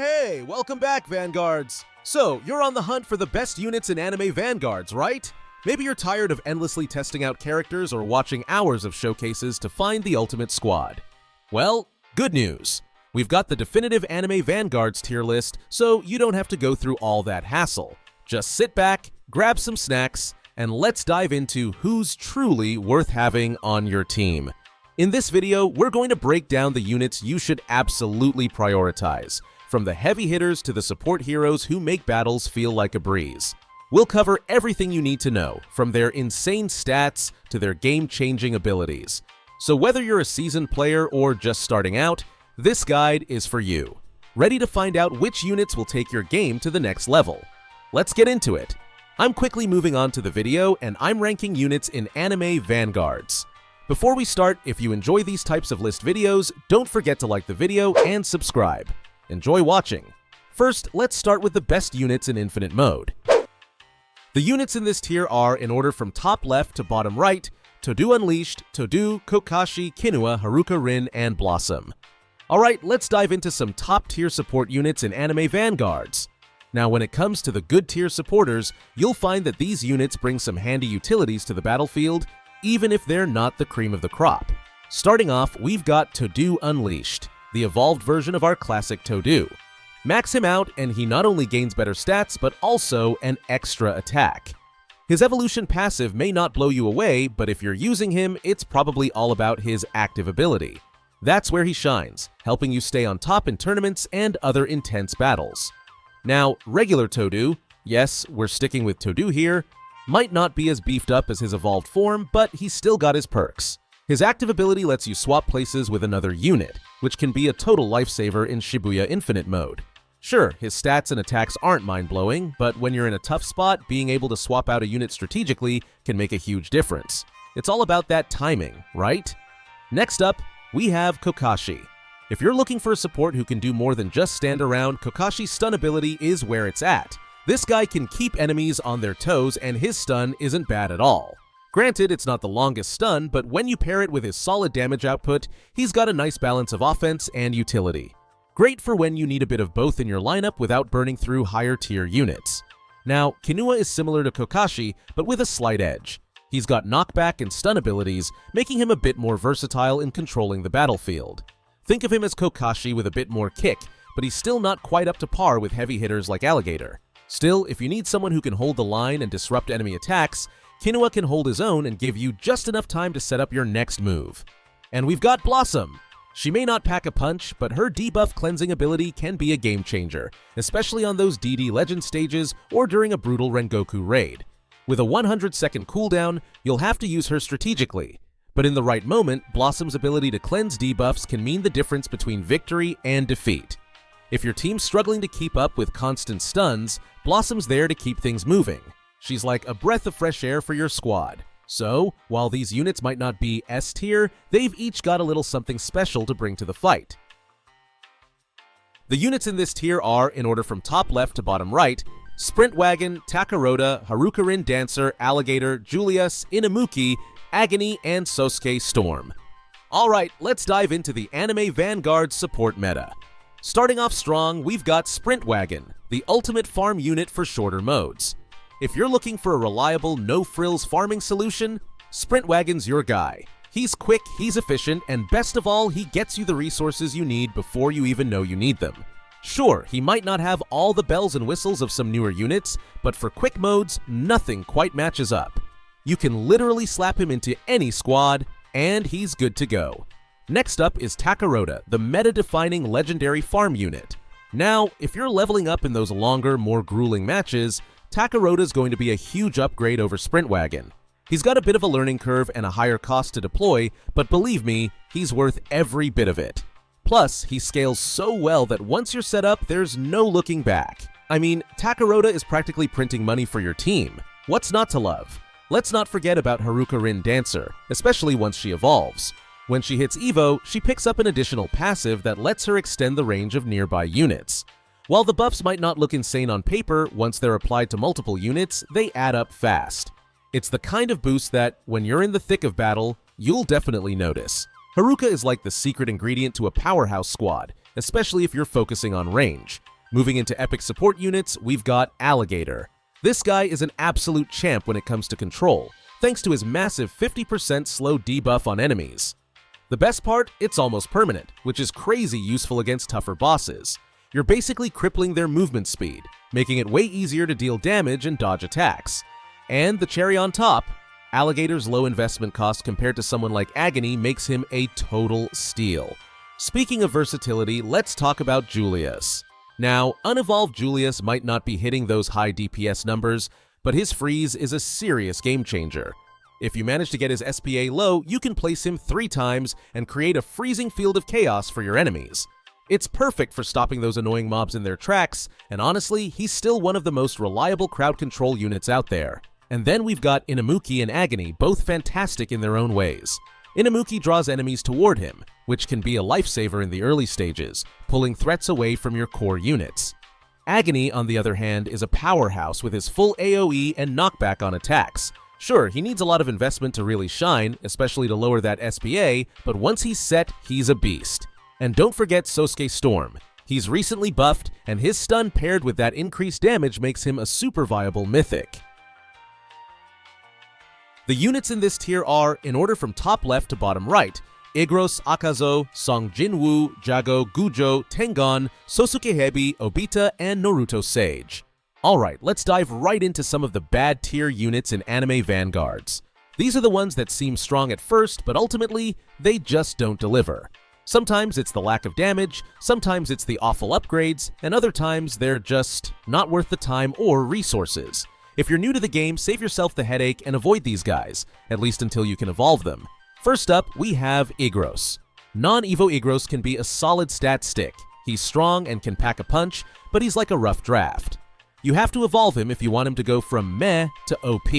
Hey, welcome back, Vanguards! So, you're on the hunt for the best units in Anime Vanguards, right? Maybe you're tired of endlessly testing out characters or watching hours of showcases to find the ultimate squad. Well, good news! We've got the definitive Anime Vanguards tier list, so you don't have to go through all that hassle. Just sit back, grab some snacks, and let's dive into who's truly worth having on your team. In this video, we're going to break down the units you should absolutely prioritize, from the heavy hitters to the support heroes who make battles feel like a breeze. We'll cover everything you need to know, from their insane stats to their game-changing abilities. So whether you're a seasoned player or just starting out, this guide is for you. Ready to find out which units will take your game to the next level? Let's get into it. I'm quickly moving on to the video, and I'm ranking units in Anime Vanguards. Before we start, if you enjoy these types of list videos, don't forget to like the video and subscribe. Enjoy watching. First, let's start with the best units in Infinite Mode. The units in this tier are, in order from top left to bottom right, Todo Unleashed, Todo, Kakashi, Killua, Haruka Rin, and Blossom. Alright, let's dive into some top tier support units in Anime Vanguards. Now, when it comes to the good tier supporters, you'll find that these units bring some handy utilities to the battlefield, even if they're not the cream of the crop. Starting off, we've got Todo Unleashed, the evolved version of our classic Todo. Max him out and he not only gains better stats, but also an extra attack. His evolution passive may not blow you away, but if you're using him, it's probably all about his active ability. That's where he shines, helping you stay on top in tournaments and other intense battles. Now, regular Todo, yes, we're sticking with Todo here, might not be as beefed up as his evolved form, but he's still got his perks. His active ability lets you swap places with another unit, which can be a total lifesaver in Shibuya Infinite Mode. Sure, his stats and attacks aren't mind-blowing, but when you're in a tough spot, being able to swap out a unit strategically can make a huge difference. It's all about that timing, right? Next up, we have Kakashi. If you're looking for a support who can do more than just stand around, Kakashi's stun ability is where it's at. This guy can keep enemies on their toes, and his stun isn't bad at all. Granted, it's not the longest stun, but when you pair it with his solid damage output, he's got a nice balance of offense and utility. Great for when you need a bit of both in your lineup without burning through higher tier units. Now, Killua is similar to Kakashi, but with a slight edge. He's got knockback and stun abilities, making him a bit more versatile in controlling the battlefield. Think of him as Kakashi with a bit more kick, but he's still not quite up to par with heavy hitters like Alligator. Still, if you need someone who can hold the line and disrupt enemy attacks, Killua can hold his own and give you just enough time to set up your next move. And we've got Blossom. She may not pack a punch, but her debuff cleansing ability can be a game changer, especially on those DD Legend stages or during a brutal Rengoku raid. With a 100-second cooldown, you'll have to use her strategically, but in the right moment, Blossom's ability to cleanse debuffs can mean the difference between victory and defeat. If your team's struggling to keep up with constant stuns, Blossom's there to keep things moving. She's like a breath of fresh air for your squad. So, while these units might not be S tier, they've each got a little something special to bring to the fight. The units in this tier are, in order from top left to bottom right, Sprint Wagon, Takarota, Haruka Rin Dancer, Alligator, Julius, Inamuki, Agony, and Sosuke Storm. Alright, let's dive into the Anime Vanguards support meta. Starting off strong, we've got Sprint Wagon, the ultimate farm unit for shorter modes. If you're looking for a reliable, no-frills farming solution, Sprint Wagon's your guy. He's quick, he's efficient, and best of all, he gets you the resources you need before you even know you need them. Sure, he might not have all the bells and whistles of some newer units, but for quick modes, nothing quite matches up. You can literally slap him into any squad, and he's good to go. Next up is Takarota, the meta-defining legendary farm unit. Now, if you're leveling up in those longer, more grueling matches, Takarota's going to be a huge upgrade over Sprint Wagon. He's got a bit of a learning curve and a higher cost to deploy, but believe me, he's worth every bit of it. Plus, he scales so well that once you're set up, there's no looking back. I mean, Takarota is practically printing money for your team. What's not to love? Let's not forget about Haruka Rin Dancer, especially once she evolves. When she hits Evo, she picks up an additional passive that lets her extend the range of nearby units. While the buffs might not look insane on paper, once they're applied to multiple units, they add up fast. It's the kind of boost that, when you're in the thick of battle, you'll definitely notice. Haruka is like the secret ingredient to a powerhouse squad, especially if you're focusing on range. Moving into epic support units, we've got Alligator. This guy is an absolute champ when it comes to control, thanks to his massive 50% slow debuff on enemies. The best part, it's almost permanent, which is crazy useful against tougher bosses. You're basically crippling their movement speed, making it way easier to deal damage and dodge attacks. And the cherry on top, Alligator's low investment cost compared to someone like Agony makes him a total steal. Speaking of versatility, let's talk about Julius. Now, unevolved Julius might not be hitting those high DPS numbers, but his freeze is a serious game changer. If you manage to get his SPA low, you can place him 3 times and create a freezing field of chaos for your enemies. It's perfect for stopping those annoying mobs in their tracks, and honestly, he's still one of the most reliable crowd control units out there. And then we've got Inamuki and Agony, both fantastic in their own ways. Inamuki draws enemies toward him, which can be a lifesaver in the early stages, pulling threats away from your core units. Agony, on the other hand, is a powerhouse with his full AoE and knockback on attacks. Sure, he needs a lot of investment to really shine, especially to lower that SPA, but once he's set, he's a beast. And don't forget Sosuke Storm. He's recently buffed, and his stun paired with that increased damage makes him a super viable mythic. The units in this tier are, in order from top left to bottom right, Igros, Akazo, Song Jinwoo, Jago, Gujo, Tengon, Sosuke Hebi, Obita, and Naruto Sage. Alright, let's dive right into some of the bad tier units in Anime Vanguards. These are the ones that seem strong at first, but ultimately, they just don't deliver. Sometimes it's the lack of damage, sometimes it's the awful upgrades, and other times they're just not worth the time or resources. If you're new to the game, save yourself the headache and avoid these guys, at least until you can evolve them. First up, we have Igros. Non-Evo Igros can be a solid stat stick. He's strong and can pack a punch, but he's like a rough draft. You have to evolve him if you want him to go from meh to OP.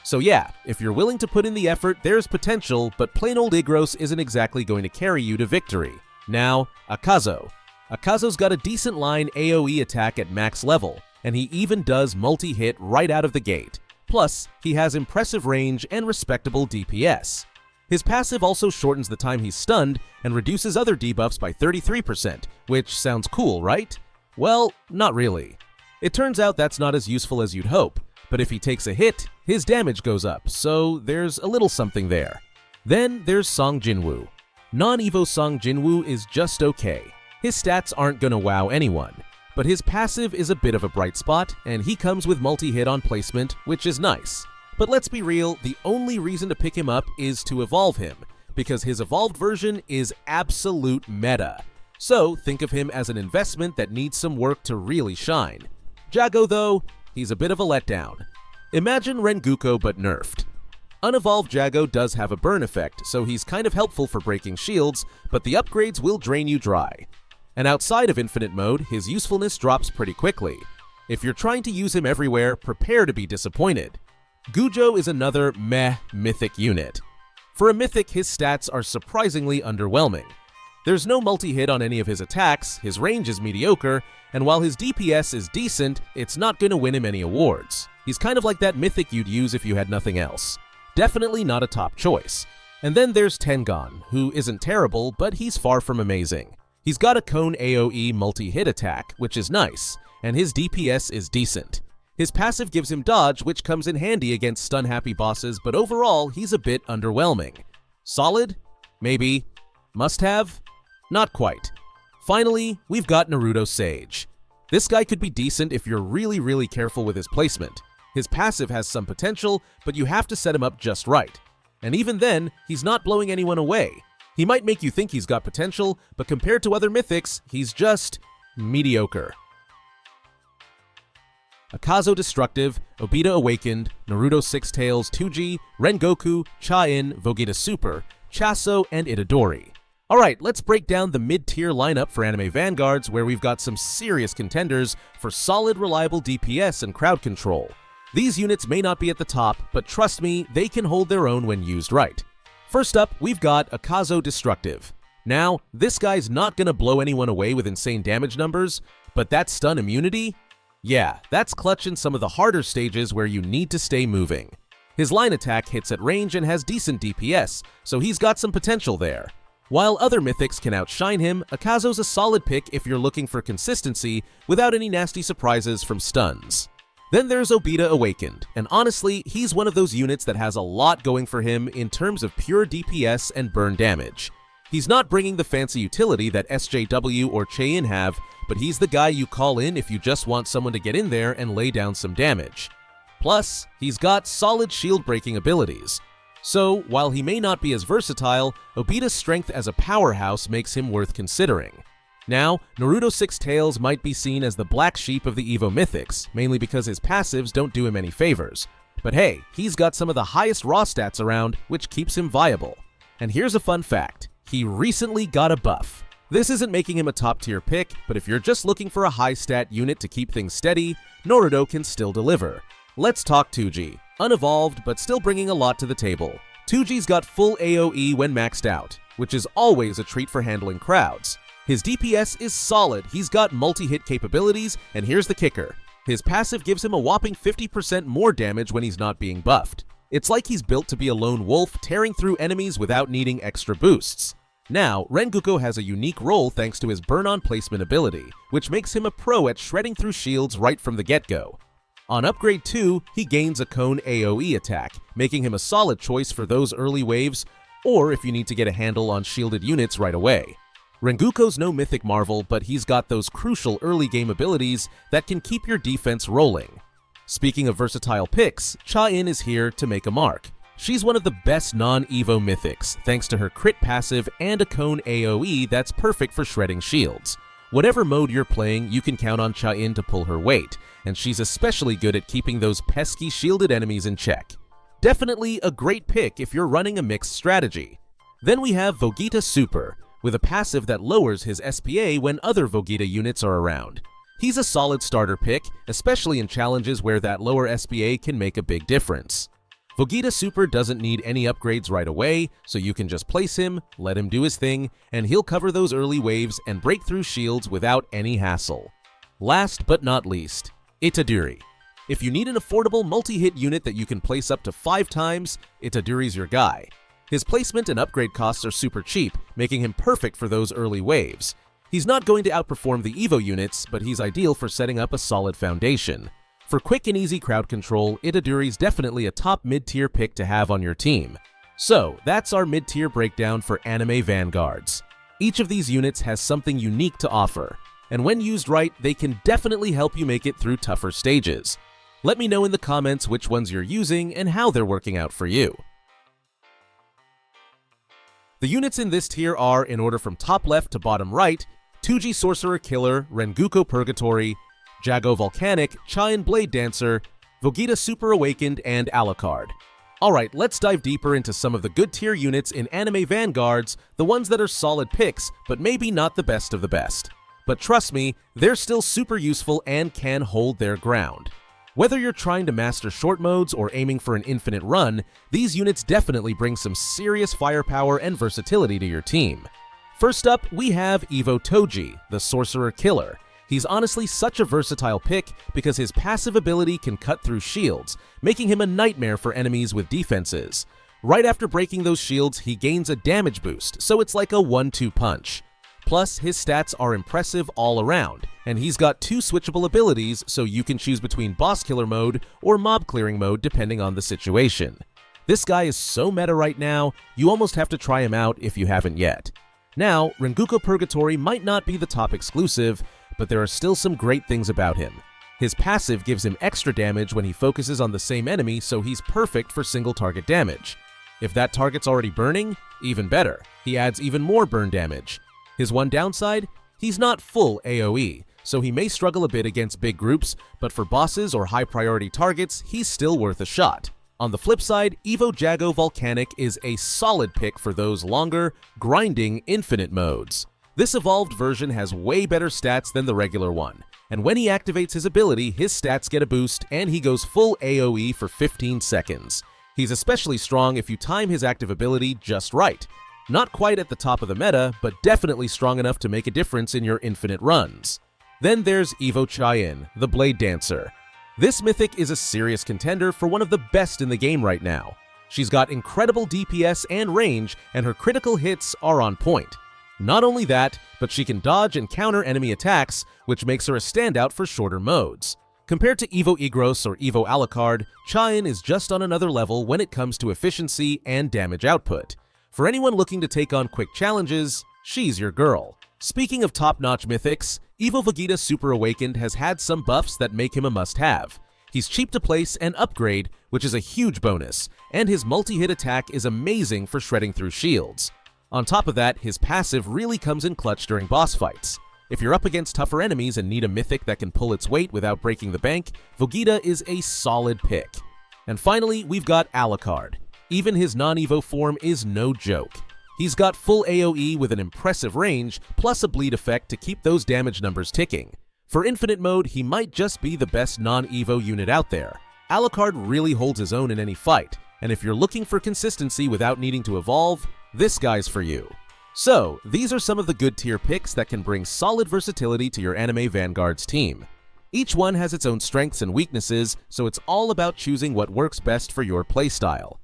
So yeah, if you're willing to put in the effort, there's potential, but plain old Igros isn't exactly going to carry you to victory. Now, Akazo. Akazo's got a decent line AoE attack at max level, and he even does multi-hit right out of the gate. Plus, he has impressive range and respectable DPS. His passive also shortens the time he's stunned and reduces other debuffs by 33%, which sounds cool, right? Well, not really. It turns out that's not as useful as you'd hope, but if he takes a hit, his damage goes up, so there's a little something there. Then there's Song Jinwoo. Non-Evo Song Jinwoo is just okay. His stats aren't gonna wow anyone, but his passive is a bit of a bright spot, and he comes with multi-hit on placement, which is nice. But let's be real, the only reason to pick him up is to evolve him, because his evolved version is absolute meta. So think of him as an investment that needs some work to really shine. Jago though, he's a bit of a letdown. Imagine Rengoku but nerfed. Unevolved Jago does have a burn effect, so he's kind of helpful for breaking shields, but the upgrades will drain you dry. And outside of infinite mode, his usefulness drops pretty quickly. If you're trying to use him everywhere, prepare to be disappointed. Gujo is another meh mythic unit. For a mythic, his stats are surprisingly underwhelming. There's no multi-hit on any of his attacks, his range is mediocre, and while his DPS is decent, it's not going to win him any awards. He's kind of like that mythic you'd use if you had nothing else. Definitely not a top choice. And then there's Tengon, who isn't terrible, but he's far from amazing. He's got a cone AoE multi-hit attack, which is nice, and his DPS is decent. His passive gives him dodge, which comes in handy against stun-happy bosses, but overall, he's a bit underwhelming. Solid? Maybe. Must-have? Not quite. Finally, we've got Naruto Sage. This guy could be decent if you're really careful with his placement. His passive has some potential, but you have to set him up just right. And even then, he's not blowing anyone away. He might make you think he's got potential, but compared to other mythics, he's just mediocre. Akazo Destructive, Obita Awakened, Naruto Six Tails 2G, Rengoku, Cha-In, Vogeta Super, Chaso, and Itadori. Alright, let's break down the mid-tier lineup for Anime Vanguards, where we've got some serious contenders for solid, reliable DPS and crowd control. These units may not be at the top, but trust me, they can hold their own when used right. First up, we've got Akazo Destructive. Now, this guy's not gonna blow anyone away with insane damage numbers, but that stun immunity? Yeah, that's clutch in some of the harder stages where you need to stay moving. His line attack hits at range and has decent DPS, so he's got some potential there. While other mythics can outshine him, Akazo's a solid pick if you're looking for consistency without any nasty surprises from stuns. Then there's Obita Awakened, and honestly, he's one of those units that has a lot going for him in terms of pure DPS and burn damage. He's not bringing the fancy utility that SJW or Cheyenne have, but he's the guy you call in if you just want someone to get in there and lay down some damage. Plus, he's got solid shield-breaking abilities. So, while he may not be as versatile, Obita's strength as a powerhouse makes him worth considering. Now, Naruto Six Tails might be seen as the black sheep of the Evo Mythics, mainly because his passives don't do him any favors. But hey, he's got some of the highest raw stats around, which keeps him viable. And here's a fun fact. He recently got a buff. This isn't making him a top tier pick, but if you're just looking for a high stat unit to keep things steady, Naruto can still deliver. Let's talk 2G. Unevolved, but still bringing a lot to the table. 2G's got full AoE when maxed out, which is always a treat for handling crowds. His DPS is solid, he's got multi-hit capabilities, and here's the kicker. His passive gives him a whopping 50% more damage when he's not being buffed. It's like he's built to be a lone wolf, tearing through enemies without needing extra boosts. Now, Rengoku has a unique role thanks to his burn-on placement ability, which makes him a pro at shredding through shields right from the get-go. On upgrade 2, he gains a cone AoE attack, making him a solid choice for those early waves, or if you need to get a handle on shielded units right away. Rengoku's no mythic marvel, but he's got those crucial early game abilities that can keep your defense rolling. Speaking of versatile picks, Cha-In is here to make a mark. She's one of the best non-Evo mythics, thanks to her crit passive and a cone AoE that's perfect for shredding shields. Whatever mode you're playing, you can count on Cha-In to pull her weight, and she's especially good at keeping those pesky shielded enemies in check. Definitely a great pick if you're running a mixed strategy. Then we have Vogeta Super, with a passive that lowers his SPA when other Vogeta units are around. He's a solid starter pick, especially in challenges where that lower SPA can make a big difference. Vogeta Super doesn't need any upgrades right away, so you can just place him, let him do his thing, and he'll cover those early waves and break through shields without any hassle. Last but not least, Itadori. If you need an affordable multi-hit unit that you can place up to 5 times, Itadori's your guy. His placement and upgrade costs are super cheap, making him perfect for those early waves. He's not going to outperform the Evo units, but he's ideal for setting up a solid foundation. For quick and easy crowd control, Itadori's definitely a top mid-tier pick to have on your team. So, that's our mid-tier breakdown for Anime Vanguards. Each of these units has something unique to offer, and when used right, they can definitely help you make it through tougher stages. Let me know in the comments which ones you're using and how they're working out for you. The units in this tier are, in order from top left to bottom right, 2G Sorcerer Killer, Rengoku Purgatory, Jago Volcanic, Cha-In Blade Dancer, Vogeta Super Awakened, and Alucard. Alright, let's dive deeper into some of the good tier units in Anime Vanguards, the ones that are solid picks, but maybe not the best of the best. But trust me, they're still super useful and can hold their ground. Whether you're trying to master short modes or aiming for an infinite run, these units definitely bring some serious firepower and versatility to your team. First up, we have Evo Toji, the Sorcerer Killer. He's honestly such a versatile pick because his passive ability can cut through shields, making him a nightmare for enemies with defenses. Right after breaking those shields, he gains a damage boost, so it's like a 1-2 punch. Plus, his stats are impressive all around, and he's got 2 switchable abilities, so you can choose between boss killer mode or mob clearing mode depending on the situation. This guy is so meta right now, you almost have to try him out if you haven't yet. Now, Rengoku Purgatory might not be the top exclusive, but there are still some great things about him. His passive gives him extra damage when he focuses on the same enemy, so he's perfect for single target damage. If that target's already burning, even better. He adds even more burn damage. His one downside? He's not full AoE, so he may struggle a bit against big groups, but for bosses or high priority targets, he's still worth a shot. On the flip side, Evo Jago Volcanic is a solid pick for those longer, grinding infinite modes. This evolved version has way better stats than the regular one, and when he activates his ability, his stats get a boost and he goes full AoE for 15 seconds. He's especially strong if you time his active ability just right. Not quite at the top of the meta, but definitely strong enough to make a difference in your infinite runs. Then there's Evo Cha-In, the Blade Dancer. This mythic is a serious contender for one of the best in the game right now. She's got incredible DPS and range, and her critical hits are on point. Not only that, but she can dodge and counter enemy attacks, which makes her a standout for shorter modes. Compared to Evo Igros or Evo Alucard, Chaein is just on another level when it comes to efficiency and damage output. For anyone looking to take on quick challenges, she's your girl. Speaking of top-notch mythics, Evo Vegeta Super Awakened has had some buffs that make him a must-have. He's cheap to place and upgrade, which is a huge bonus, and his multi-hit attack is amazing for shredding through shields. On top of that, his passive really comes in clutch during boss fights. If you're up against tougher enemies and need a mythic that can pull its weight without breaking the bank, Vegeta is a solid pick. And finally, we've got Alucard. Even his non-Evo form is no joke. He's got full AoE with an impressive range, plus a bleed effect to keep those damage numbers ticking. For Infinite Mode, he might just be the best non-Evo unit out there. Alucard really holds his own in any fight, and if you're looking for consistency without needing to evolve, this guy's for you. So, these are some of the good tier picks that can bring solid versatility to your Anime Vanguards team. Each one has its own strengths and weaknesses, so it's all about choosing what works best for your playstyle.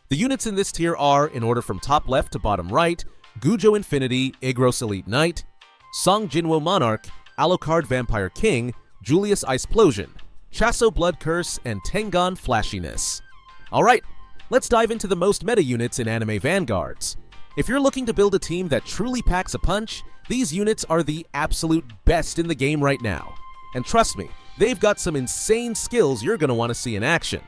The units in this tier are, in order from top left to bottom right, Gujo Infinity, Igros Elite Knight, Song Jinwo Monarch, Alucard Vampire King, Julius Iceplosion, Chaso Blood Curse, and Tengan Flashiness. Alright, let's dive into the most meta units in Anime Vanguards. If you're looking to build a team that truly packs a punch, these units are the absolute best in the game right now. And trust me, they've got some insane skills you're going to want to see in action.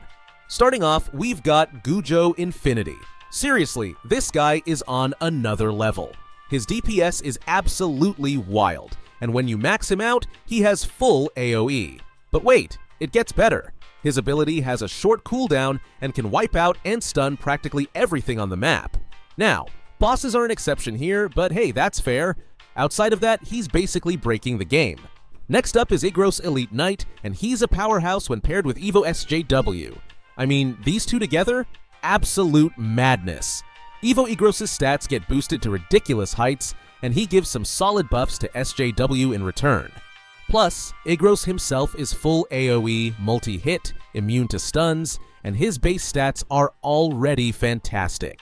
Starting off, we've got Gujo Infinity. Seriously, this guy is on another level. His DPS is absolutely wild, and when you max him out, he has full AoE. But wait, it gets better. His ability has a short cooldown and can wipe out and stun practically everything on the map. Now, bosses are an exception here, but hey, that's fair. Outside of that, he's basically breaking the game. Next up is Igros Elite Knight, and he's a powerhouse when paired with Evo SJW. I mean, these two together? Absolute madness. Evo Igros' stats get boosted to ridiculous heights, and he gives some solid buffs to SJW in return. Plus, Igros himself is full AoE, multi-hit, immune to stuns, and his base stats are already fantastic.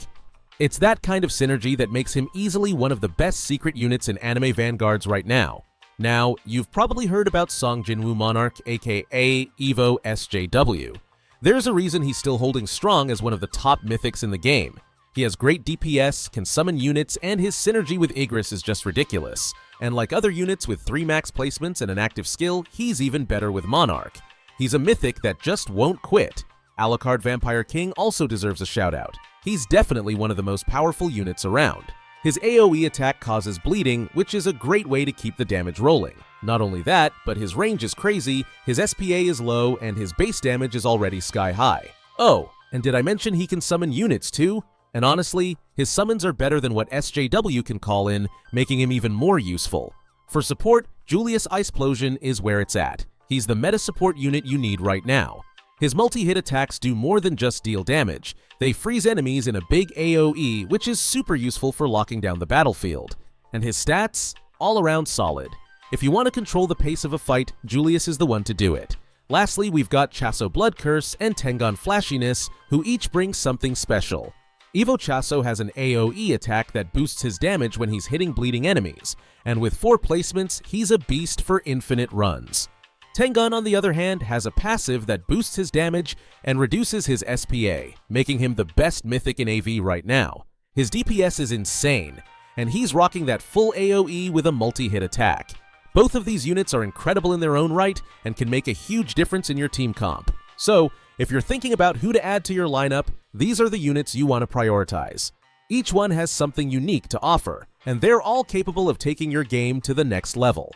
It's that kind of synergy that makes him easily one of the best secret units in Anime Vanguards right now. Now, you've probably heard about Song Jinwoo Monarch, aka Evo SJW. There's a reason he's still holding strong as one of the top mythics in the game. He has great DPS, can summon units, and his synergy with Igris is just ridiculous. And like other units with 3 max placements and an active skill, he's even better with Monarch. He's a mythic that just won't quit. Alucard Vampire King also deserves a shout out. He's definitely one of the most powerful units around. His AoE attack causes bleeding, which is a great way to keep the damage rolling. Not only that, but his range is crazy, his SPA is low, and his base damage is already sky high. Oh, and did I mention he can summon units too? And honestly, his summons are better than what SJW can call in, making him even more useful. For support, Julius Iceplosion is where it's at. He's the meta support unit you need right now. His multi-hit attacks do more than just deal damage. They freeze enemies in a big AoE, which is super useful for locking down the battlefield. And his stats? All around solid. If you want to control the pace of a fight, Julius is the one to do it. Lastly, we've got Chaso Blood Curse and Tengan Flashiness, who each bring something special. Evo Chaso has an AoE attack that boosts his damage when he's hitting bleeding enemies, and with 4 placements, he's a beast for infinite runs. Tengan, on the other hand, has a passive that boosts his damage and reduces his SPA, making him the best mythic in AV right now. His DPS is insane, and he's rocking that full AoE with a multi-hit attack. Both of these units are incredible in their own right and can make a huge difference in your team comp. So, if you're thinking about who to add to your lineup, these are the units you want to prioritize. Each one has something unique to offer, and they're all capable of taking your game to the next level.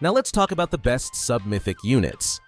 Now let's talk about the best sub-mythic units.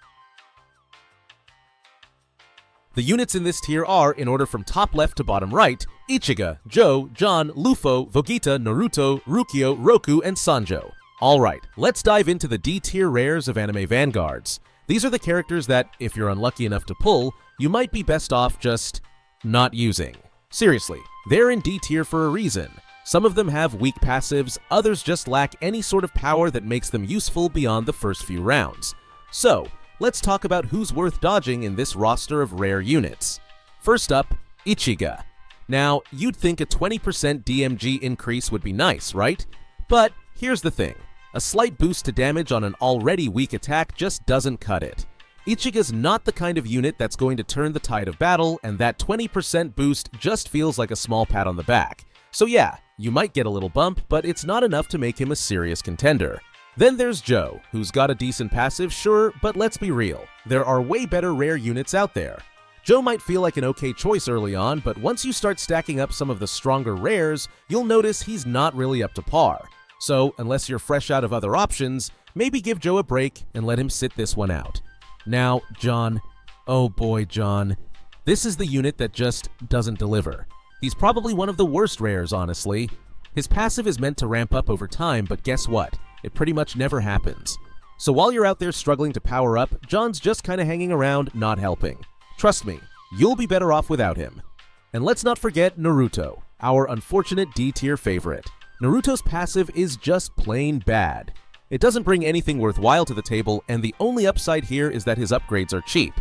The units in this tier are, in order from top left to bottom right, Ichigo, Joe, John, Luffy, Vegeta, Naruto, Rukio, Roku, and Sanjo. Alright, let's dive into the D-tier rares of Anime Vanguards. These are the characters that, if you're unlucky enough to pull, you might be best off just not using. Seriously, they're in D tier for a reason. Some of them have weak passives, others just lack any sort of power that makes them useful beyond the first few rounds. So, let's talk about who's worth dodging in this roster of rare units. First up, Ichiga. Now, you'd think a 20% DMG increase would be nice, right? But here's the thing. A slight boost to damage on an already weak attack just doesn't cut it. Ichiga's not the kind of unit that's going to turn the tide of battle, and that 20% boost just feels like a small pat on the back. So yeah, you might get a little bump, but it's not enough to make him a serious contender. Then there's Joe, who's got a decent passive, sure, but let's be real. There are way better rare units out there. Joe might feel like an okay choice early on, but once you start stacking up some of the stronger rares, you'll notice he's not really up to par. So, unless you're fresh out of other options, maybe give Joe a break and let him sit this one out. Now, John. Oh boy, John. This is the unit that just doesn't deliver. He's probably one of the worst rares, honestly. His passive is meant to ramp up over time, but guess what? It pretty much never happens. So while you're out there struggling to power up, John's just kinda hanging around, not helping. Trust me, you'll be better off without him. And let's not forget Naruto, our unfortunate D-tier favorite. Naruto's passive is just plain bad. It doesn't bring anything worthwhile to the table, and the only upside here is that his upgrades are cheap.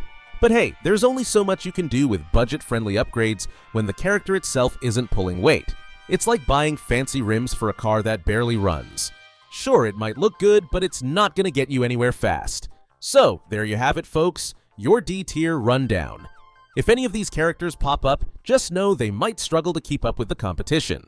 But hey, there's only so much you can do with budget-friendly upgrades when the character itself isn't pulling weight. It's like buying fancy rims for a car that barely runs. Sure, it might look good, but it's not gonna get you anywhere fast. So, there you have it, folks. Your D-tier rundown. If any of these characters pop up, just know they might struggle to keep up with the competition.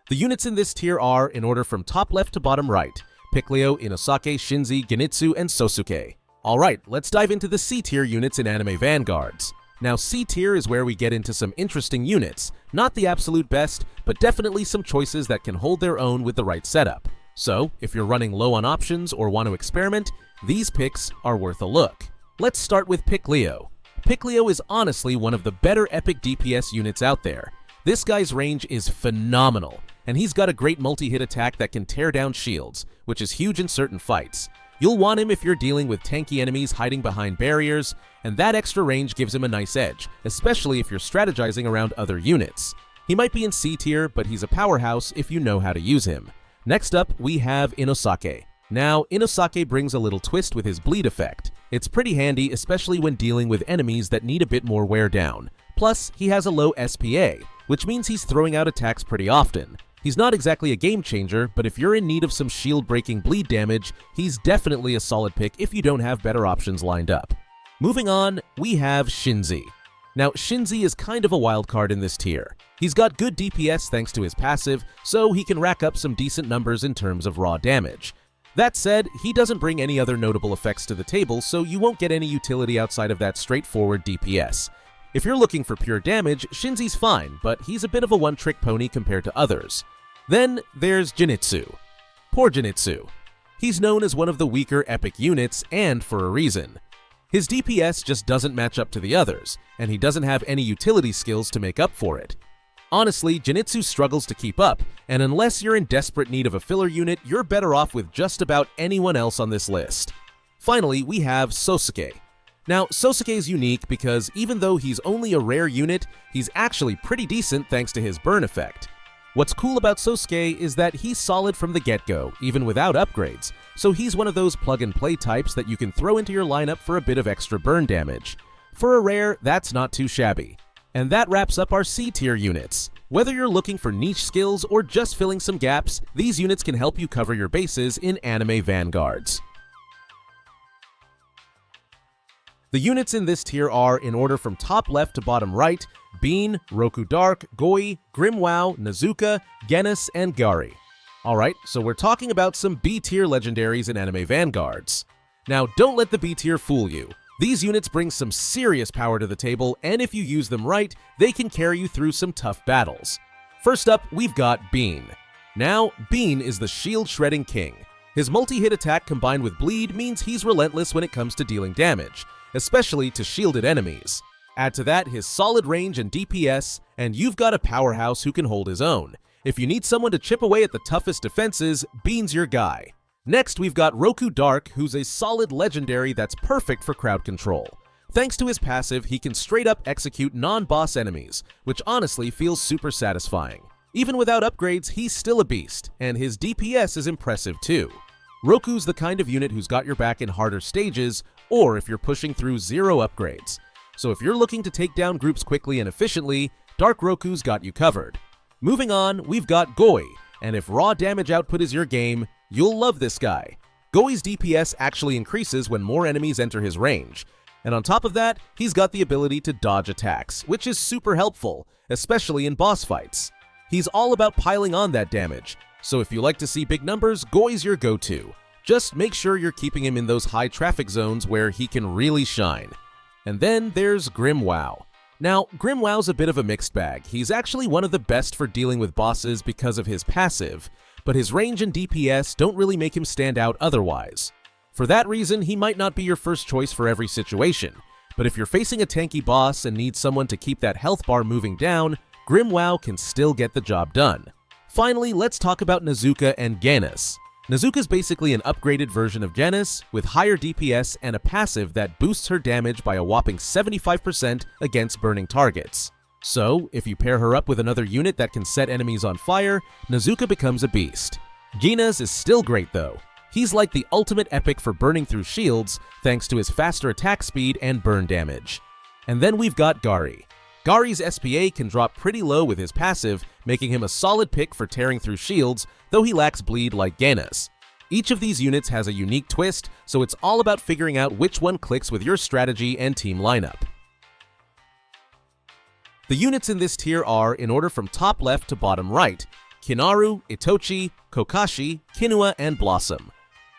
The units in this tier are, in order from top left to bottom right, Piccolo, Inosake, Shinzi, Genitsu, and Sosuke. Alright, let's dive into the C-tier units in Anime Vanguards. Now, C-tier is where we get into some interesting units, not the absolute best, but definitely some choices that can hold their own with the right setup. So, if you're running low on options or want to experiment, these picks are worth a look. Let's start with Piccolo. Piccolo is honestly one of the better epic DPS units out there. This guy's range is phenomenal, and he's got a great multi-hit attack that can tear down shields, which is huge in certain fights. You'll want him if you're dealing with tanky enemies hiding behind barriers, and that extra range gives him a nice edge, especially if you're strategizing around other units. He might be in C tier, but he's a powerhouse if you know how to use him. Next up, we have Inosake. Now, Inosake brings a little twist with his bleed effect. It's pretty handy, especially when dealing with enemies that need a bit more wear down. Plus, he has a low SPA, which means he's throwing out attacks pretty often. He's not exactly a game changer, but if you're in need of some shield-breaking bleed damage, he's definitely a solid pick if you don't have better options lined up. Moving on, we have Shinzi. Now, Shinzi is kind of a wild card in this tier. He's got good DPS thanks to his passive, so he can rack up some decent numbers in terms of raw damage. That said, he doesn't bring any other notable effects to the table, so you won't get any utility outside of that straightforward DPS. If you're looking for pure damage, Shinzi's fine, but he's a bit of a one-trick pony compared to others. Then there's Genitsu. Poor Genitsu. He's known as one of the weaker epic units, and for a reason. His DPS just doesn't match up to the others, and he doesn't have any utility skills to make up for it. Honestly, Genitsu struggles to keep up, and unless you're in desperate need of a filler unit, you're better off with just about anyone else on this list. Finally, we have Sosuke. Now, Sosuke is unique because even though he's only a rare unit, he's actually pretty decent thanks to his burn effect. What's cool about Sosuke is that he's solid from the get-go, even without upgrades, so he's one of those plug-and-play types that you can throw into your lineup for a bit of extra burn damage. For a rare, that's not too shabby. And that wraps up our C-tier units. Whether you're looking for niche skills or just filling some gaps, these units can help you cover your bases in Anime Vanguards. The units in this tier are, in order from top left to bottom right, Bean, Roku Dark, Goi, Grimwow, Nazuka, Genis, and Gari. Alright, so we're talking about some B-tier legendaries in Anime Vanguards. Now, don't let the B-tier fool you. These units bring some serious power to the table, and if you use them right, they can carry you through some tough battles. First up, we've got Bean. Now, Bean is the shield-shredding king. His multi-hit attack combined with bleed means he's relentless when it comes to dealing damage, especially to shielded enemies. Add to that his solid range and DPS, and you've got a powerhouse who can hold his own. If you need someone to chip away at the toughest defenses, Bean's your guy. Next, we've got Roku Dark, who's a solid legendary that's perfect for crowd control. Thanks to his passive, he can straight up execute non-boss enemies, which honestly feels super satisfying. Even without upgrades, he's still a beast, and his DPS is impressive too. Roku's the kind of unit who's got your back in harder stages, or if you're pushing through 0 upgrades. So if you're looking to take down groups quickly and efficiently, Dark Roku's got you covered. Moving on, we've got Goi, and if raw damage output is your game, you'll love this guy. Goi's DPS actually increases when more enemies enter his range, and on top of that, he's got the ability to dodge attacks, which is super helpful, especially in boss fights. He's all about piling on that damage, so if you like to see big numbers, Goi's your go-to. Just make sure you're keeping him in those high traffic zones where he can really shine. And then there's Grimwow. Now, Grimwow's a bit of a mixed bag. He's actually one of the best for dealing with bosses because of his passive, but his range and DPS don't really make him stand out otherwise. For that reason, he might not be your first choice for every situation, but if you're facing a tanky boss and need someone to keep that health bar moving down, Grimwow can still get the job done. Finally, let's talk about Nezuka and Genis. Nezuka's basically an upgraded version of Genis, with higher DPS and a passive that boosts her damage by a whopping 75% against burning targets. So, if you pair her up with another unit that can set enemies on fire, Nezuka becomes a beast. Genis is still great though. He's like the ultimate epic for burning through shields, thanks to his faster attack speed and burn damage. And then we've got Gari. Gari's SPA can drop pretty low with his passive, making him a solid pick for tearing through shields, though he lacks bleed like Genis. Each of these units has a unique twist, so it's all about figuring out which one clicks with your strategy and team lineup. The units in this tier are, in order from top left to bottom right, Kinaru, Itochi, Kokashi, Kinua, and Blossom.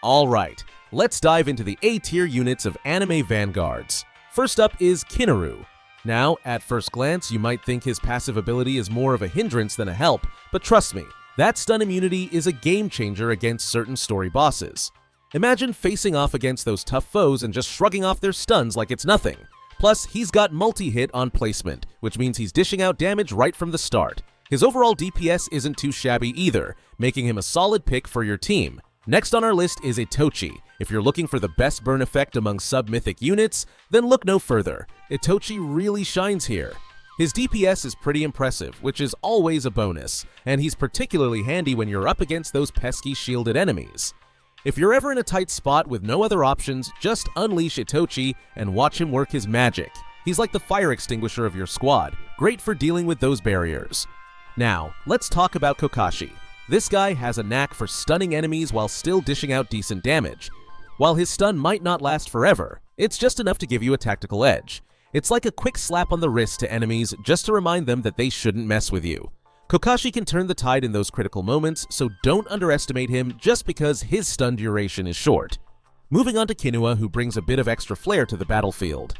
Alright, let's dive into the A-tier units of Anime Vanguards. First up is Kinaru. Now, at first glance, you might think his passive ability is more of a hindrance than a help, but trust me, that stun immunity is a game changer against certain story bosses. Imagine facing off against those tough foes and just shrugging off their stuns like it's nothing. Plus, he's got multi-hit on placement, which means he's dishing out damage right from the start. His overall DPS isn't too shabby either, making him a solid pick for your team. Next on our list is Itochi. If you're looking for the best burn effect among sub-mythic units, then look no further. Itochi really shines here. His DPS is pretty impressive, which is always a bonus, and he's particularly handy when you're up against those pesky shielded enemies. If you're ever in a tight spot with no other options, just unleash Itochi and watch him work his magic. He's like the fire extinguisher of your squad, great for dealing with those barriers. Now, let's talk about Kokashi. This guy has a knack for stunning enemies while still dishing out decent damage. While his stun might not last forever, it's just enough to give you a tactical edge. It's like a quick slap on the wrist to enemies just to remind them that they shouldn't mess with you. Kokashi can turn the tide in those critical moments, so don't underestimate him just because his stun duration is short. Moving on to Kinua, who brings a bit of extra flair to the battlefield.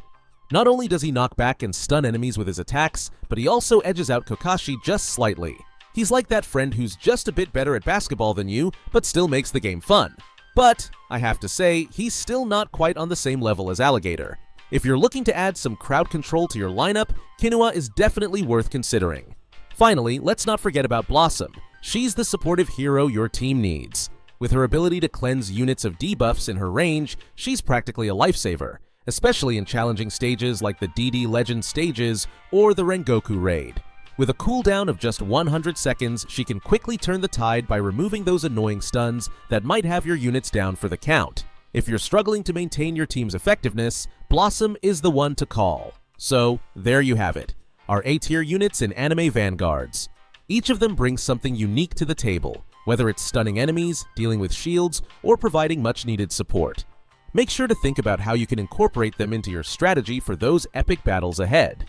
Not only does he knock back and stun enemies with his attacks, but he also edges out Kokashi just slightly. He's like that friend who's just a bit better at basketball than you, but still makes the game fun. But, I have to say, he's still not quite on the same level as Alligator. If you're looking to add some crowd control to your lineup, Kinua is definitely worth considering. Finally, let's not forget about Blossom. She's the supportive hero your team needs. With her ability to cleanse units of debuffs in her range, she's practically a lifesaver, especially in challenging stages like the DD Legend stages or the Rengoku raid. With a cooldown of just 100 seconds, she can quickly turn the tide by removing those annoying stuns that might have your units down for the count. If you're struggling to maintain your team's effectiveness, Blossom is the one to call. So, there you have it, our A-tier units in Anime Vanguards. Each of them brings something unique to the table, whether it's stunning enemies, dealing with shields, or providing much-needed support. Make sure to think about how you can incorporate them into your strategy for those epic battles ahead.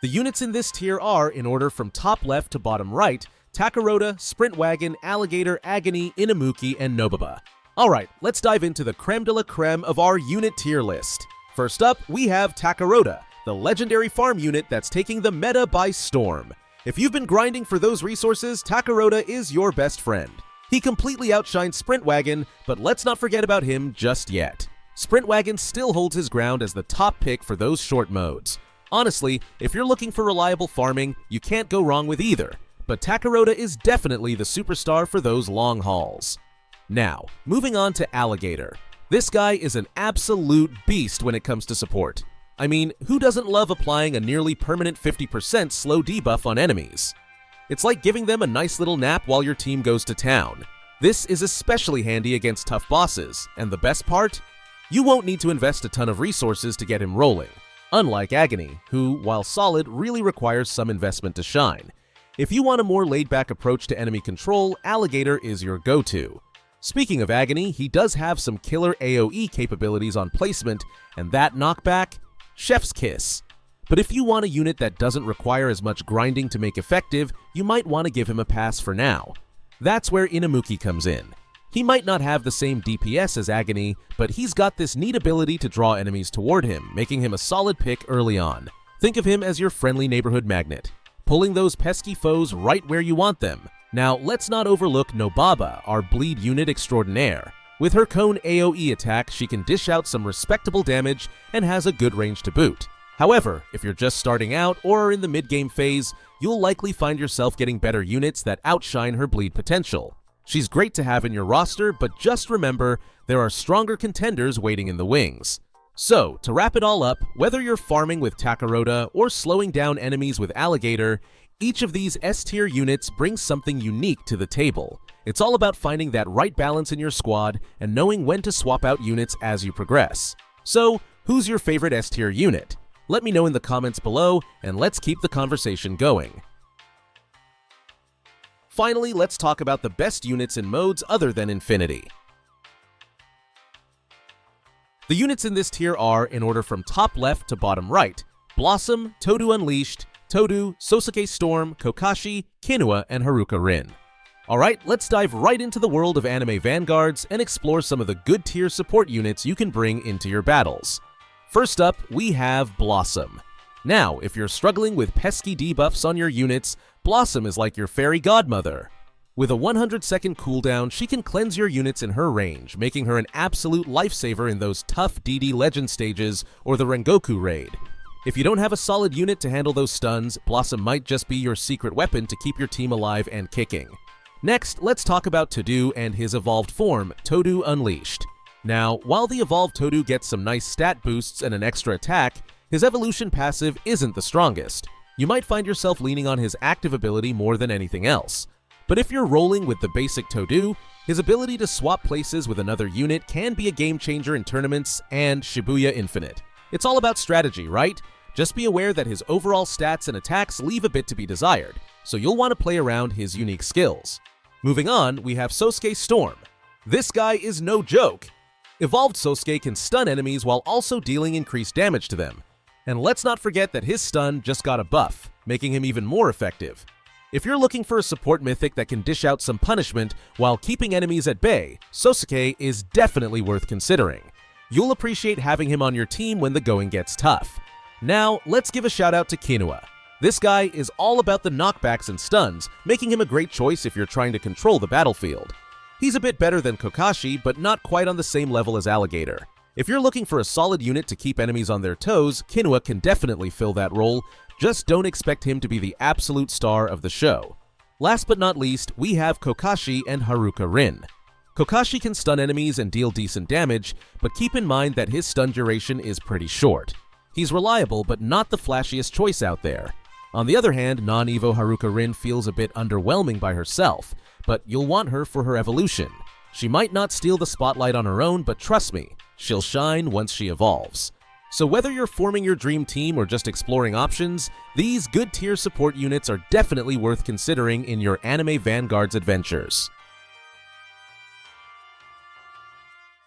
The units in this tier are, in order from top left to bottom right, Takarota, Sprintwagon, Alligator, Agony, Inamuki, and Nobaba. Alright, let's dive into the creme de la creme of our unit tier list. First up, we have Takarota, the legendary farm unit that's taking the meta by storm. If you've been grinding for those resources, Takarota is your best friend. He completely outshines Sprintwagon, but let's not forget about him just yet. Sprintwagon still holds his ground as the top pick for those short modes. Honestly, if you're looking for reliable farming, you can't go wrong with either, but Takarota is definitely the superstar for those long hauls. Now, moving on to Alligator. This guy is an absolute beast when it comes to support. I mean, who doesn't love applying a nearly permanent 50% slow debuff on enemies? It's like giving them a nice little nap while your team goes to town. This is especially handy against tough bosses, and the best part? You won't need to invest a ton of resources to get him rolling, unlike Agony, who, while solid, really requires some investment to shine. If you want a more laid-back approach to enemy control, Alligator is your go-to. Speaking of Agony, he does have some killer AoE capabilities on placement, and that knockback? Chef's kiss. But if you want a unit that doesn't require as much grinding to make effective, you might want to give him a pass for now. That's where Inamuki comes in. He might not have the same DPS as Agony, but he's got this neat ability to draw enemies toward him, making him a solid pick early on. Think of him as your friendly neighborhood magnet, pulling those pesky foes right where you want them. Now, let's not overlook Nobaba, our bleed unit extraordinaire. With her cone AoE attack, she can dish out some respectable damage and has a good range to boot. However, if you're just starting out or are in the mid-game phase, you'll likely find yourself getting better units that outshine her bleed potential. She's great to have in your roster, but just remember, there are stronger contenders waiting in the wings. So, to wrap it all up, whether you're farming with Takarota or slowing down enemies with Alligator, each of these S-tier units brings something unique to the table. It's all about finding that right balance in your squad and knowing when to swap out units as you progress. So, who's your favorite S-tier unit? Let me know in the comments below, and let's keep the conversation going. Finally, let's talk about the best units in modes other than Infinity. The units in this tier are, in order from top left to bottom right, Blossom, Todo Unleashed, Todo, Sosuke Storm, Kokashi, Kinua, and Haruka Rin. Alright, let's dive right into the world of Anime Vanguards and explore some of the good tier support units you can bring into your battles. First up, we have Blossom. Now, if you're struggling with pesky debuffs on your units, Blossom is like your fairy godmother. With a 100-second cooldown, she can cleanse your units in her range, making her an absolute lifesaver in those tough DD Legend stages or the Rengoku raid. If you don't have a solid unit to handle those stuns, Blossom might just be your secret weapon to keep your team alive and kicking. Next, let's talk about Todo and his evolved form, Todo Unleashed. Now, while the evolved Todo gets some nice stat boosts and an extra attack, his evolution passive isn't the strongest. You might find yourself leaning on his active ability more than anything else. But if you're rolling with the basic Todo, his ability to swap places with another unit can be a game changer in tournaments and Shibuya Infinite. It's all about strategy, right? Just be aware that his overall stats and attacks leave a bit to be desired, so you'll want to play around his unique skills. Moving on, we have Sosuke Storm. This guy is no joke. Evolved Sosuke can stun enemies while also dealing increased damage to them. And let's not forget that his stun just got a buff, making him even more effective. If you're looking for a support mythic that can dish out some punishment while keeping enemies at bay, Sosuke is definitely worth considering. You'll appreciate having him on your team when the going gets tough. Now, let's give a shout out to Kinua. This guy is all about the knockbacks and stuns, making him a great choice if you're trying to control the battlefield. He's a bit better than Kokashi, but not quite on the same level as Alligator. If you're looking for a solid unit to keep enemies on their toes, Kinua can definitely fill that role, just don't expect him to be the absolute star of the show. Last but not least, we have Kokashi and Haruka Rin. Kokashi can stun enemies and deal decent damage, but keep in mind that his stun duration is pretty short. He's reliable, but not the flashiest choice out there. On the other hand, non-Evo Haruka Rin feels a bit underwhelming by herself, but you'll want her for her evolution. She might not steal the spotlight on her own, but trust me, she'll shine once she evolves. So whether you're forming your dream team or just exploring options, these good tier support units are definitely worth considering in your Anime Vanguards adventures.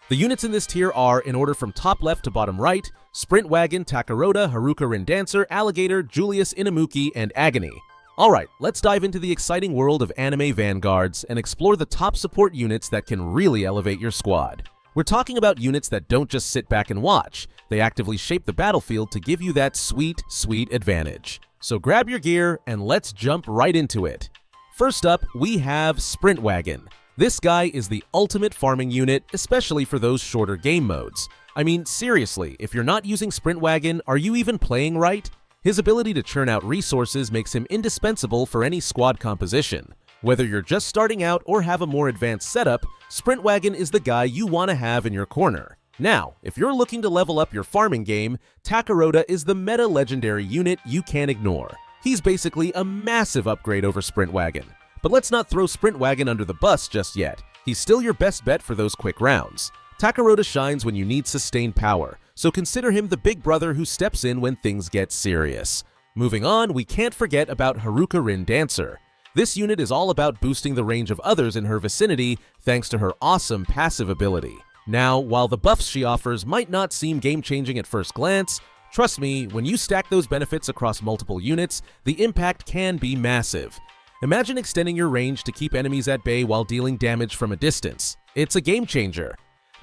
The units in this tier are, in order from top left to bottom right, Sprint Wagon, Takarota, Haruka Rin Dancer, Alligator, Julius Inamuki, and Agony. Alright, let's dive into the exciting world of Anime Vanguards and explore the top support units that can really elevate your squad. We're talking about units that don't just sit back and watch, they actively shape the battlefield to give you that sweet, sweet advantage. So grab your gear and let's jump right into it. First up, we have Sprint Wagon. This guy is the ultimate farming unit, especially for those shorter game modes. I mean, seriously, if you're not using Sprint Wagon, are you even playing right? His ability to churn out resources makes him indispensable for any squad composition. Whether you're just starting out or have a more advanced setup, Sprint Wagon is the guy you want to have in your corner. Now, if you're looking to level up your farming game, Takarota is the meta legendary unit you can't ignore. He's basically a massive upgrade over Sprint Wagon. But let's not throw Sprint Wagon under the bus just yet. He's still your best bet for those quick rounds. Takeroda shines when you need sustained power, so consider him the big brother who steps in when things get serious. Moving on, we can't forget about Haruka Rin Dancer. This unit is all about boosting the range of others in her vicinity thanks to her awesome passive ability. Now, while the buffs she offers might not seem game-changing at first glance, trust me, when you stack those benefits across multiple units, the impact can be massive. Imagine extending your range to keep enemies at bay while dealing damage from a distance. It's a game-changer.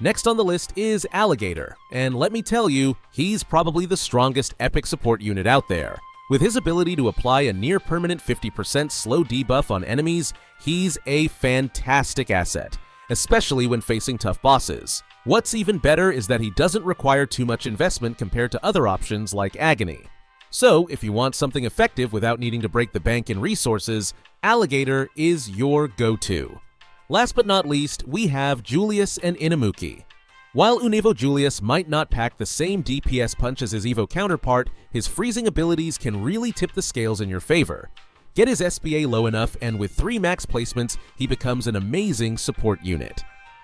Next on the list is Alligator, and let me tell you, he's probably the strongest epic support unit out there. With his ability to apply a near-permanent 50% slow debuff on enemies, he's a fantastic asset, especially when facing tough bosses. What's even better is that he doesn't require too much investment compared to other options like Agony. So, if you want something effective without needing to break the bank in resources, Alligator is your go-to. Last but not least, we have Julius and Inamuki. While Unevo Julius might not pack the same DPS punch as his Evo counterpart, his freezing abilities can really tip the scales in your favor. Get his SBA low enough, and with 3 max placements, he becomes an amazing support unit.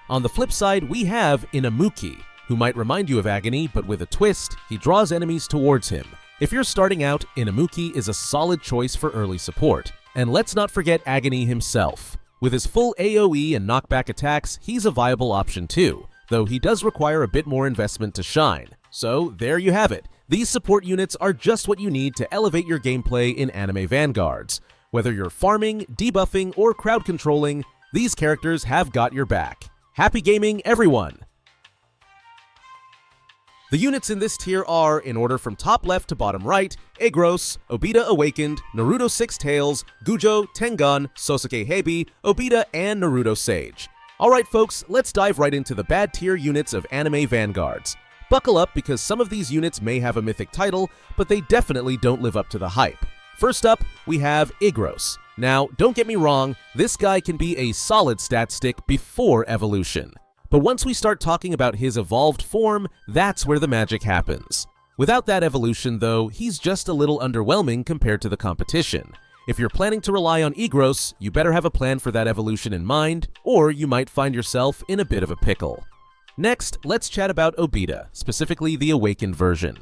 On the flip side, we have Inamuki, who might remind you of Agony, but with a twist, he draws enemies towards him. If you're starting out, Inamuki is a solid choice for early support. And let's not forget Agony himself. With his full AoE and knockback attacks, he's a viable option too, though he does require a bit more investment to shine. So there you have it. These support units are just what you need to elevate your gameplay in Anime Vanguards. Whether you're farming, debuffing, or crowd controlling, these characters have got your back. Happy gaming, everyone! The units in this tier are, in order from top left to bottom right, Aegros, Obita Awakened, Naruto Six Tails, Gujo, Tengan, Sosuke Hebi, Obita, and Naruto Sage. Alright folks, let's dive right into the bad tier units of Anime Vanguards. Buckle up because some of these units may have a mythic title, but they definitely don't live up to the hype. First up, we have Aegros. Now, don't get me wrong, this guy can be a solid stat stick before evolution. But once we start talking about his evolved form, that's where the magic happens. Without that evolution though, he's just a little underwhelming compared to the competition. If you're planning to rely on Aegros, you better have a plan for that evolution in mind, or you might find yourself in a bit of a pickle. Next, let's chat about Obita, specifically the Awakened version.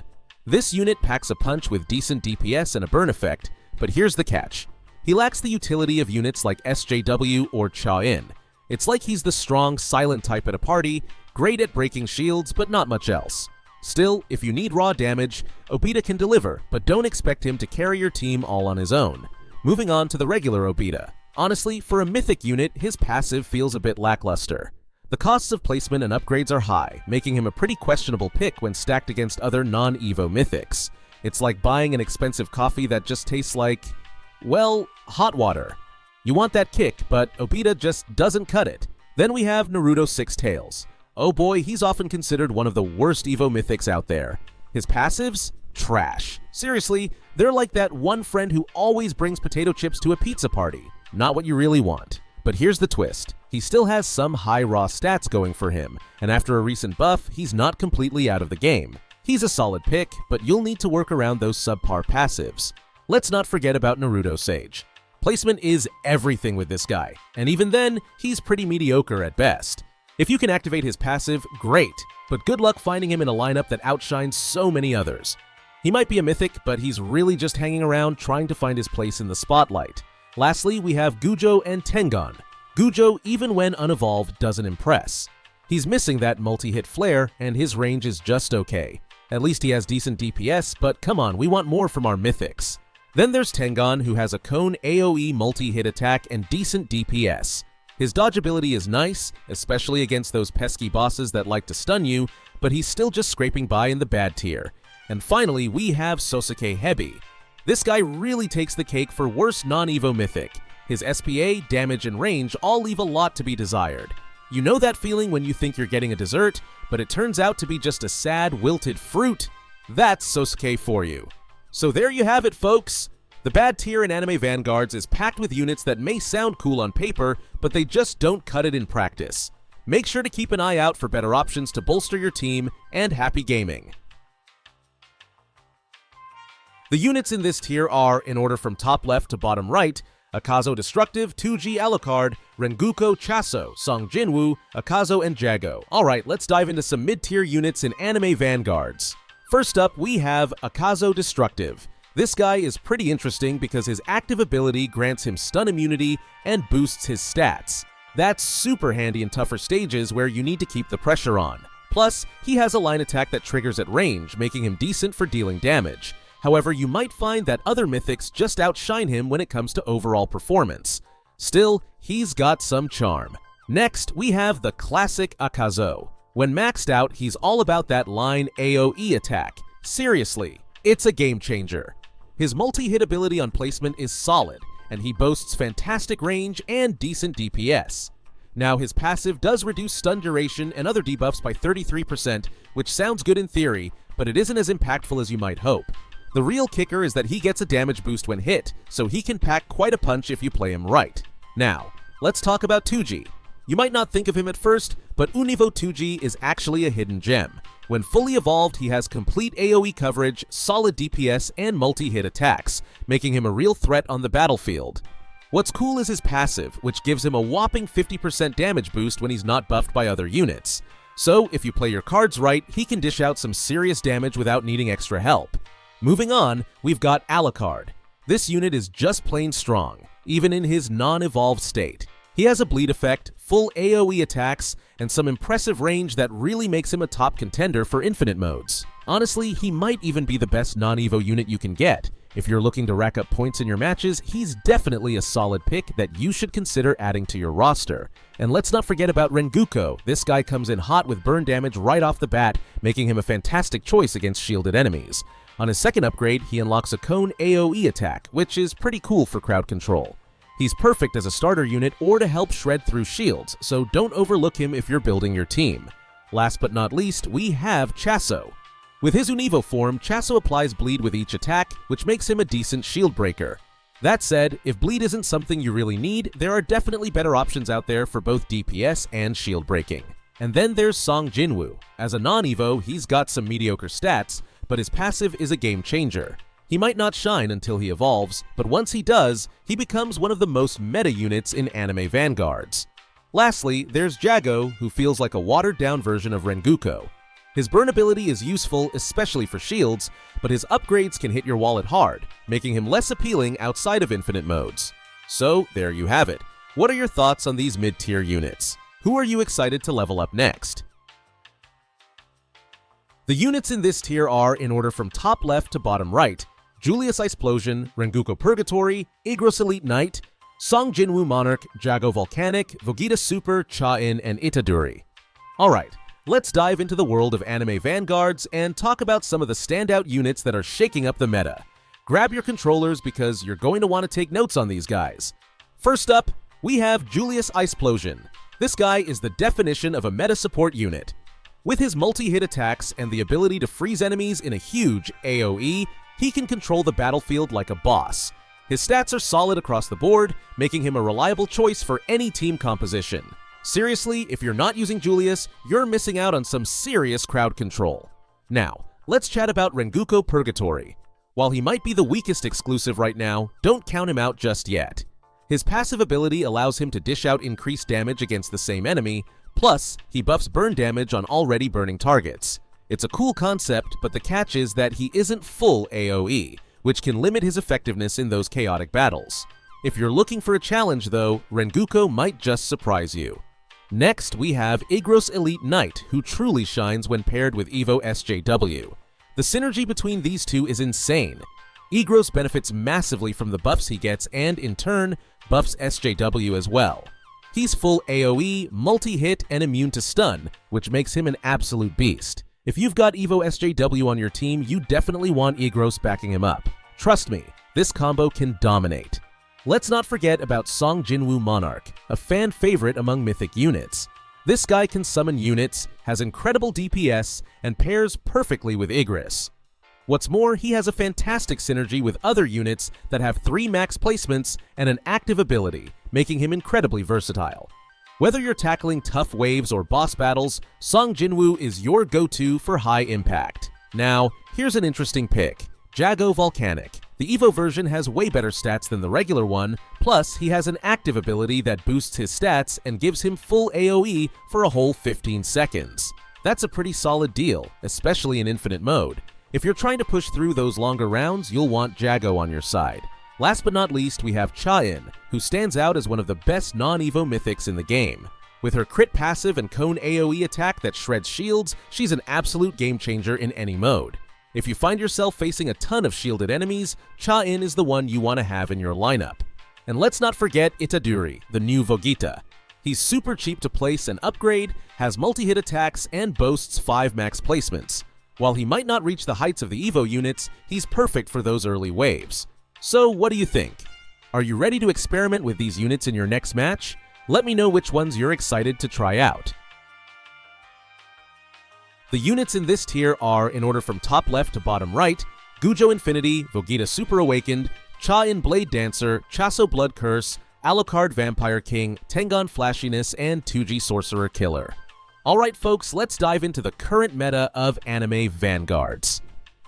This unit packs a punch with decent DPS and a burn effect, but here's the catch. He lacks the utility of units like SJW or Cha-In. It's like he's the strong, silent type at a party, great at breaking shields, but not much else. Still, if you need raw damage, Obita can deliver, but don't expect him to carry your team all on his own. Moving on to the regular Obita. Honestly, for a mythic unit, his passive feels a bit lackluster. The costs of placement and upgrades are high, making him a pretty questionable pick when stacked against other non-Evo mythics. It's like buying an expensive coffee that just tastes like, well, hot water. You want that kick, but Obita just doesn't cut it. Then we have Naruto Six Tails. Oh boy, he's often considered one of the worst Evo mythics out there. His passives? Trash. Seriously, they're like that one friend who always brings potato chips to a pizza party. Not what you really want. But here's the twist. He still has some high raw stats going for him, and after a recent buff, he's not completely out of the game. He's a solid pick, but you'll need to work around those subpar passives. Let's not forget about Naruto Sage. Placement is everything with this guy, and even then, he's pretty mediocre at best. If you can activate his passive, great, but good luck finding him in a lineup that outshines so many others. He might be a mythic, but he's really just hanging around trying to find his place in the spotlight. Lastly, we have Gujo and Tengan. Gujo, even when unevolved, doesn't impress. He's missing that multi-hit flair, and his range is just okay. At least he has decent DPS, but come on, we want more from our mythics. Then there's Tengan, who has a cone AoE multi-hit attack and decent DPS. His dodge ability is nice, especially against those pesky bosses that like to stun you, but he's still just scraping by in the bad tier. And finally, we have Sosuke Hebi. This guy really takes the cake for worst non-Evo mythic. His SPA, damage, and range all leave a lot to be desired. You know that feeling when you think you're getting a dessert, but it turns out to be just a sad, wilted fruit? That's Sosuke for you. So there you have it, folks! The bad tier in Anime Vanguards is packed with units that may sound cool on paper, but they just don't cut it in practice. Make sure to keep an eye out for better options to bolster your team, and happy gaming! The units in this tier are, in order from top left to bottom right, Akazo Destructive, 2G Alucard, Rengoku Chaso, Song Jinwoo, Akazo, and Jago. Alright, let's dive into some mid-tier units in Anime Vanguards. First up, we have Akazo Destructive. This guy is pretty interesting because his active ability grants him stun immunity and boosts his stats. That's super handy in tougher stages where you need to keep the pressure on. Plus, he has a line attack that triggers at range, making him decent for dealing damage. However, you might find that other mythics just outshine him when it comes to overall performance. Still, he's got some charm. Next, we have the classic Akazo. When maxed out, he's all about that line AoE attack. Seriously, it's a game changer. His multi-hit ability on placement is solid, and he boasts fantastic range and decent DPS. Now, his passive does reduce stun duration and other debuffs by 33%, which sounds good in theory, but it isn't as impactful as you might hope. The real kicker is that he gets a damage boost when hit, so he can pack quite a punch if you play him right. Now, let's talk about 2G. You might not think of him at first, but Univo 2G is actually a hidden gem. When fully evolved, he has complete AoE coverage, solid DPS, and multi-hit attacks, making him a real threat on the battlefield. What's cool is his passive, which gives him a whopping 50% damage boost when he's not buffed by other units. So, if you play your cards right, he can dish out some serious damage without needing extra help. Moving on, we've got Alucard. This unit is just plain strong, even in his non-evolved state. He has a bleed effect, full AoE attacks, and some impressive range that really makes him a top contender for infinite modes. Honestly, he might even be the best non-evo unit you can get. If you're looking to rack up points in your matches, he's definitely a solid pick that you should consider adding to your roster. And let's not forget about Rengoku. This guy comes in hot with burn damage right off the bat, making him a fantastic choice against shielded enemies. On his second upgrade, he unlocks a cone AoE attack, which is pretty cool for crowd control. He's perfect as a starter unit or to help shred through shields, so don't overlook him if you're building your team. Last but not least, we have Chaso. With his Univo form, Chaso applies bleed with each attack, which makes him a decent shield breaker. That said, if bleed isn't something you really need, there are definitely better options out there for both DPS and shield breaking. And then there's Song Jinwoo. As a non-evo, he's got some mediocre stats, but his passive is a game changer. He might not shine until he evolves, but once he does, he becomes one of the most meta units in Anime Vanguards. Lastly, there's Jago, who feels like a watered-down version of Rengoku. His burn ability is useful, especially for shields, but his upgrades can hit your wallet hard, making him less appealing outside of infinite modes. So, there you have it. What are your thoughts on these mid-tier units? Who are you excited to level up next? The units in this tier are, in order from top left to bottom right, Julius Iceplosion, Rengoku Purgatory, Igros Elite Knight, Song Jinwoo Monarch, Jago Volcanic, Vogeta Super, Cha-In, and Itadori. Alright, let's dive into the world of Anime Vanguards and talk about some of the standout units that are shaking up the meta. Grab your controllers because you're going to want to take notes on these guys. First up, we have Julius Iceplosion. This guy is the definition of a meta support unit. With his multi-hit attacks and the ability to freeze enemies in a huge AoE, he can control the battlefield like a boss. His stats are solid across the board, making him a reliable choice for any team composition. Seriously, if you're not using Julius, you're missing out on some serious crowd control. Now, let's chat about Rengoku Purgatory. While he might be the weakest exclusive right now, don't count him out just yet. His passive ability allows him to dish out increased damage against the same enemy, plus he buffs burn damage on already burning targets. It's a cool concept, but the catch is that he isn't full AoE, which can limit his effectiveness in those chaotic battles. If you're looking for a challenge though, Rengoku might just surprise you. Next, we have Igros Elite Knight, who truly shines when paired with Evo SJW. The synergy between these two is insane. Igros benefits massively from the buffs he gets and, in turn, buffs SJW as well. He's full AoE, multi-hit, and immune to stun, which makes him an absolute beast. If you've got Evo SJW on your team, you definitely want Igros backing him up. Trust me, this combo can dominate. Let's not forget about Song Jinwoo Monarch, a fan favorite among mythic units. This guy can summon units, has incredible DPS, and pairs perfectly with Igris. What's more, he has a fantastic synergy with other units that have 3 max placements and an active ability, making him incredibly versatile. Whether you're tackling tough waves or boss battles, Song Jinwoo is your go-to for high impact. Now, here's an interesting pick, Jago Volcanic. The Evo version has way better stats than the regular one, plus he has an active ability that boosts his stats and gives him full AoE for a whole 15 seconds. That's a pretty solid deal, especially in infinite mode. If you're trying to push through those longer rounds, you'll want Jago on your side. Last but not least, we have Cha-In, who stands out as one of the best non-Evo mythics in the game. With her crit passive and cone AoE attack that shreds shields, she's an absolute game changer in any mode. If you find yourself facing a ton of shielded enemies, Cha-In is the one you want to have in your lineup. And let's not forget Itadori, the new Vogeta. He's super cheap to place and upgrade, has multi-hit attacks, and boasts 5 max placements. While he might not reach the heights of the Evo units, he's perfect for those early waves. So what do you think? Are you ready to experiment with these units in your next match? Let me know which ones you're excited to try out. The units in this tier are, in order from top left to bottom right, Gujo Infinity, Vogeta Super Awakened, Cha-In Blade Dancer, Chaso Blood Curse, Alucard Vampire King, Tengon Flashiness, and 2G Sorcerer Killer. Alright folks, let's dive into the current meta of Anime Vanguards.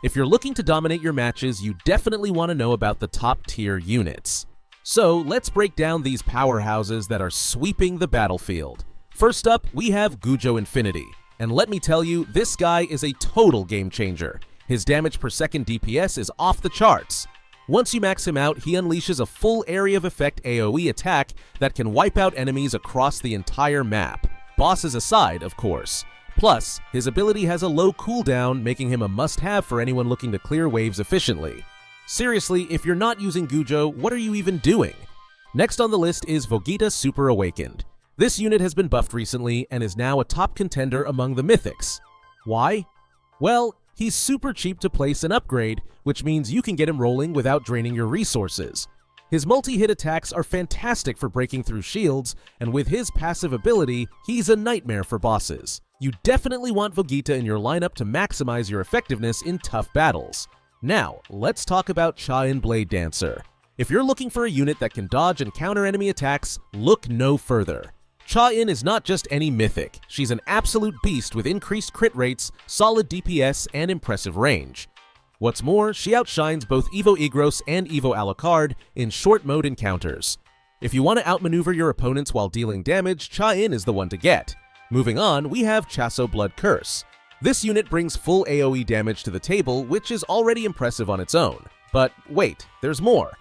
If you're looking to dominate your matches, you definitely want to know about the top tier units. So let's break down these powerhouses that are sweeping the battlefield. First up, we have Gujo Infinity. And let me tell you, this guy is a total game changer. His damage per second DPS is off the charts. Once you max him out, he unleashes a full area of effect AoE attack that can wipe out enemies across the entire map. Bosses aside, of course. Plus, his ability has a low cooldown, making him a must-have for anyone looking to clear waves efficiently. Seriously, if you're not using Gujo, what are you even doing? Next on the list is Vogeta Super Awakened. This unit has been buffed recently and is now a top contender among the mythics. Why? Well, he's super cheap to place and upgrade, which means you can get him rolling without draining your resources. His multi-hit attacks are fantastic for breaking through shields, and with his passive ability, he's a nightmare for bosses. You definitely want Vogeta in your lineup to maximize your effectiveness in tough battles. Now, let's talk about Cha-In Blade Dancer. If you're looking for a unit that can dodge and counter enemy attacks, look no further. Cha-In is not just any mythic, she's an absolute beast with increased crit rates, solid DPS, and impressive range. What's more, she outshines both Evo Igros and Evo Alucard in short mode encounters. If you want to outmaneuver your opponents while dealing damage, Cha-In is the one to get. Moving on, we have Chaso Blood Curse. This unit brings full AoE damage to the table, which is already impressive on its own. But wait, there's more.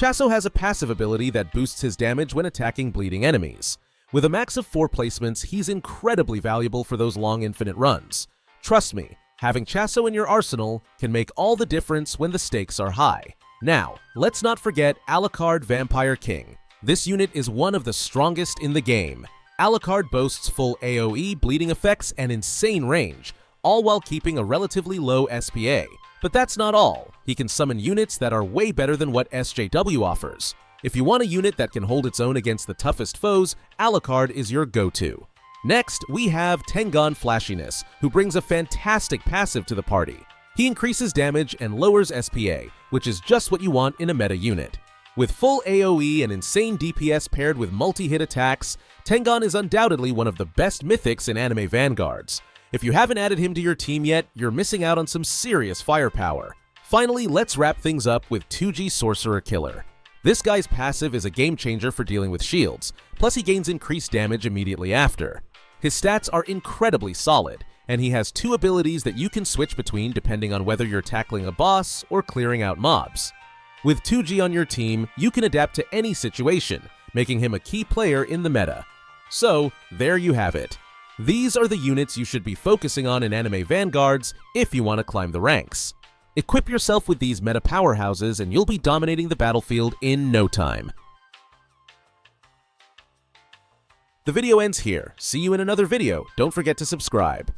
Chaso has a passive ability that boosts his damage when attacking bleeding enemies. With a max of 4 placements, he's incredibly valuable for those long infinite runs. Trust me, having Chaso in your arsenal can make all the difference when the stakes are high. Now, let's not forget Alucard Vampire King. This unit is one of the strongest in the game. Alucard boasts full AoE, bleeding effects, and insane range, all while keeping a relatively low SPA. But that's not all. He can summon units that are way better than what SJW offers. If you want a unit that can hold its own against the toughest foes, Alucard is your go-to. Next, we have Tengon Flashiness, who brings a fantastic passive to the party. He increases damage and lowers SPA, which is just what you want in a meta unit. With full AoE and insane DPS paired with multi-hit attacks, Tengon is undoubtedly one of the best mythics in Anime Vanguards. If you haven't added him to your team yet, you're missing out on some serious firepower. Finally, let's wrap things up with 2G Sorcerer Killer. This guy's passive is a game changer for dealing with shields, plus he gains increased damage immediately after. His stats are incredibly solid, and he has 2 abilities that you can switch between depending on whether you're tackling a boss or clearing out mobs. With 2G on your team, you can adapt to any situation, making him a key player in the meta. So, there you have it. These are the units you should be focusing on in Anime Vanguards if you want to climb the ranks. Equip yourself with these meta powerhouses and you'll be dominating the battlefield in no time. The video ends here. See you in another video. Don't forget to subscribe.